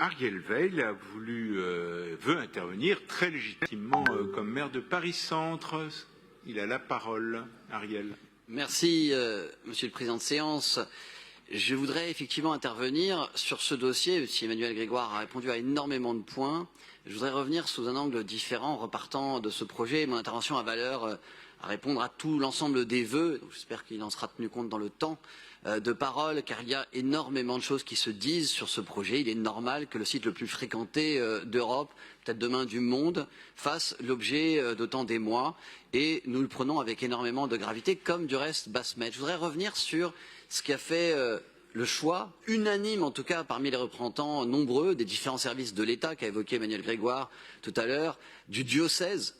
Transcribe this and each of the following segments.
Ariel Weil veut intervenir très légitimement comme maire de Paris-Centre. Il a la parole, Ariel. Merci, Monsieur le Président de séance. Je voudrais effectivement intervenir sur ce dossier. Si Emmanuel Grégoire a répondu à énormément de points, je voudrais revenir sous un angle différent, repartant de ce projet. Mon intervention a valeur à répondre à tout l'ensemble des vœux. J'espère qu'il en sera tenu compte dans le temps de parole, car il y a énormément de choses qui se disent sur ce projet. Il est normal que le site le plus fréquenté d'Europe, peut-être demain du monde, fasse l'objet d'autant d'émoi. Et nous le prenons avec énormément de gravité, comme du reste Basmet. Je voudrais revenir sur ce qui a fait le choix, unanime en tout cas parmi les représentants nombreux des différents services de l'État qu'a évoqué Emmanuel Grégoire tout à l'heure, du diocèse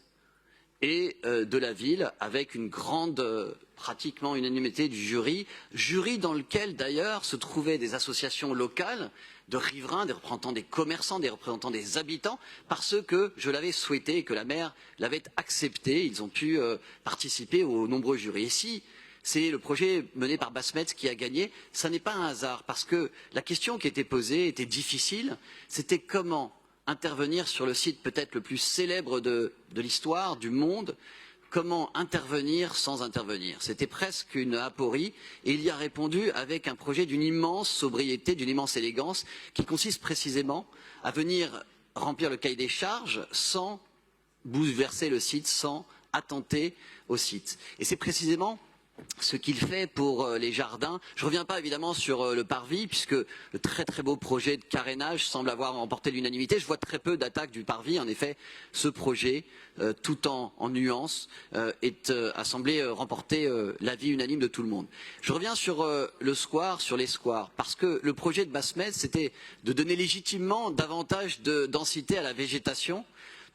et de la ville, avec une grande, pratiquement unanimité du jury dans lequel d'ailleurs se trouvaient des associations locales de riverains, des représentants des commerçants, des représentants des habitants, parce que je l'avais souhaité et que la maire l'avait accepté. Ils ont pu participer aux nombreux jurys. Et si c'est le projet mené par Basmet qui a gagné, ça n'est pas un hasard, parce que la question qui était posée était difficile, c'était comment intervenir sur le site peut-être le plus célèbre de l'histoire, du monde, comment intervenir sans intervenir. C'était presque une aporie, et il y a répondu avec un projet d'une immense sobriété, d'une immense élégance, qui consiste précisément à venir remplir le cahier des charges sans bouleverser le site, sans attenter au site. Et c'est précisément ce qu'il fait pour les jardins. Je ne reviens pas évidemment sur le parvis, puisque le très très beau projet de carénage semble avoir remporté l'unanimité. Je vois très peu d'attaques du parvis. En effet, ce projet, tout en nuances, a semblé remporter l'avis unanime de tout le monde. Je reviens sur le square, sur les squares, parce que le projet de Basmet, c'était de donner légitimement davantage de densité à la végétation,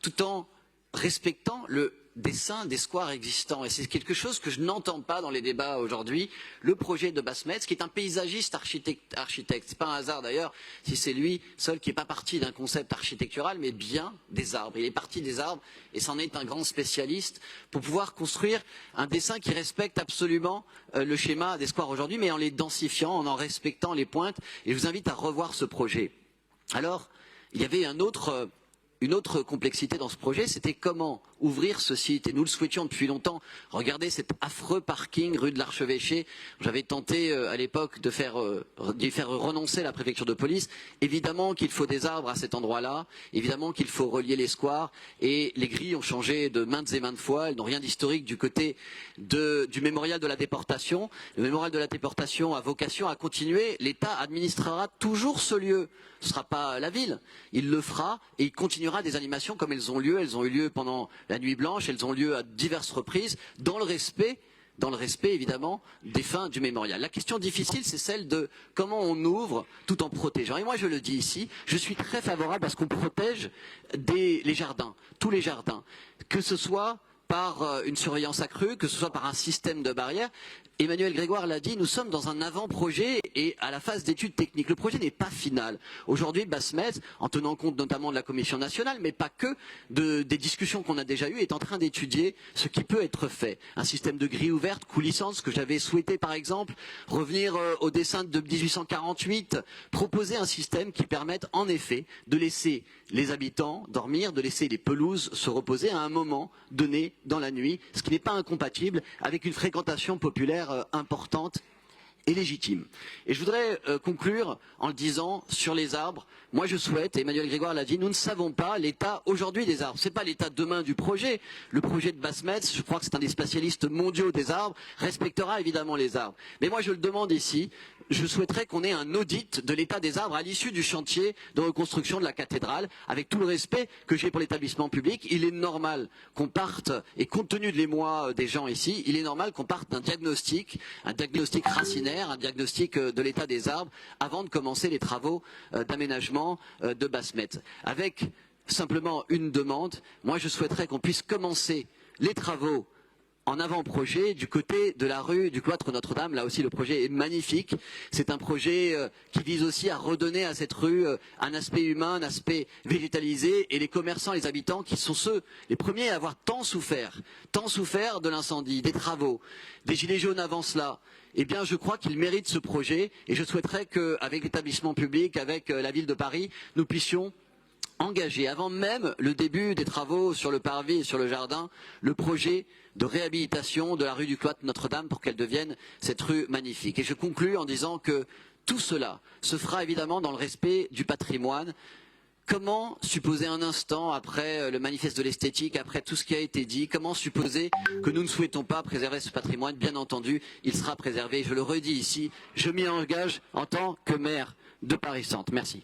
tout en respectant le dessin des squares existants. Et c'est quelque chose que je n'entends pas dans les débats aujourd'hui. Le projet de Basmet, qui est un paysagiste architecte. C'est pas un hasard d'ailleurs si c'est lui seul qui n'est pas parti d'un concept architectural, mais bien des arbres. Il est parti des arbres et c'en est un grand spécialiste pour pouvoir construire un dessin qui respecte absolument le schéma des squares aujourd'hui, mais en les densifiant, en respectant les pointes. Et je vous invite à revoir ce projet. Alors, il y avait une autre complexité dans ce projet, c'était comment ouvrir ce site. Et nous le souhaitions depuis longtemps. Regardez cet affreux parking rue de l'Archevêché. J'avais tenté à l'époque d'y faire renoncer la préfecture de police. Évidemment qu'il faut des arbres à cet endroit-là. Évidemment qu'il faut relier les squares. Et les grilles ont changé de maintes et maintes fois. Elles n'ont rien d'historique du côté du mémorial de la déportation. Le mémorial de la déportation a vocation à continuer. L'État administrera toujours ce lieu. Ce ne sera pas la ville. Il le fera et il continuera des animations comme elles ont lieu. Elles ont eu lieu pendant la Nuit Blanche. Elles ont lieu à diverses reprises dans le respect évidemment des fins du mémorial. La question difficile, c'est celle de comment on ouvre tout en protégeant. Et moi, je le dis ici, je suis très favorable à ce qu'on protège les jardins, tous les jardins, que ce soit par une surveillance accrue, que ce soit par un système de barrières. Emmanuel Grégoire l'a dit, nous sommes dans un avant-projet et à la phase d'études techniques. Le projet n'est pas final. Aujourd'hui, Basmet, en tenant compte notamment de la Commission nationale, mais pas que, des discussions qu'on a déjà eues, est en train d'étudier ce qui peut être fait. Un système de grille ouverte, coulissante, ce que j'avais souhaité par exemple, revenir au dessin de 1848, proposer un système qui permette en effet de laisser les habitants dormir, de laisser les pelouses se reposer à un moment donné dans la nuit, ce qui n'est pas incompatible avec une fréquentation populaire importante et légitime. Et je voudrais conclure en le disant sur les arbres. Moi je souhaite, et Emmanuel Grégoire l'a dit, nous ne savons pas l'état aujourd'hui des arbres. Ce n'est pas l'état demain du projet. Le projet de Basmet, je crois que c'est un des spécialistes mondiaux des arbres, respectera évidemment les arbres. Mais moi je le demande ici, je souhaiterais qu'on ait un audit de l'état des arbres à l'issue du chantier de reconstruction de la cathédrale, avec tout le respect que j'ai pour l'établissement public. Il est normal qu'on parte, et compte tenu de l'émoi des gens ici, il est normal qu'on parte d'un diagnostic, un diagnostic racinaire, un diagnostic de l'état des arbres, avant de commencer les travaux d'aménagement de Basmet. Avec simplement une demande, moi je souhaiterais qu'on puisse commencer les travaux en avant-projet du côté de la rue du cloître Notre-Dame. Là aussi, le projet est magnifique. C'est un projet qui vise aussi à redonner à cette rue un aspect humain, un aspect végétalisé. Et les commerçants, les habitants, qui sont les premiers à avoir tant souffert de l'incendie, des travaux, des gilets jaunes avant cela, eh bien, je crois qu'ils méritent ce projet. Et je souhaiterais qu'avec l'établissement public, avec la ville de Paris, nous puissions engager, avant même le début des travaux sur le parvis et sur le jardin, le projet de réhabilitation de la rue du cloître Notre-Dame pour qu'elle devienne cette rue magnifique. Et je conclus en disant que tout cela se fera évidemment dans le respect du patrimoine. Comment supposer un instant, après le manifeste de l'esthétique, après tout ce qui a été dit, comment supposer que nous ne souhaitons pas préserver ce patrimoine? Bien entendu, il sera préservé. Je le redis ici, je m'y engage en tant que maire de Paris Centre. Merci.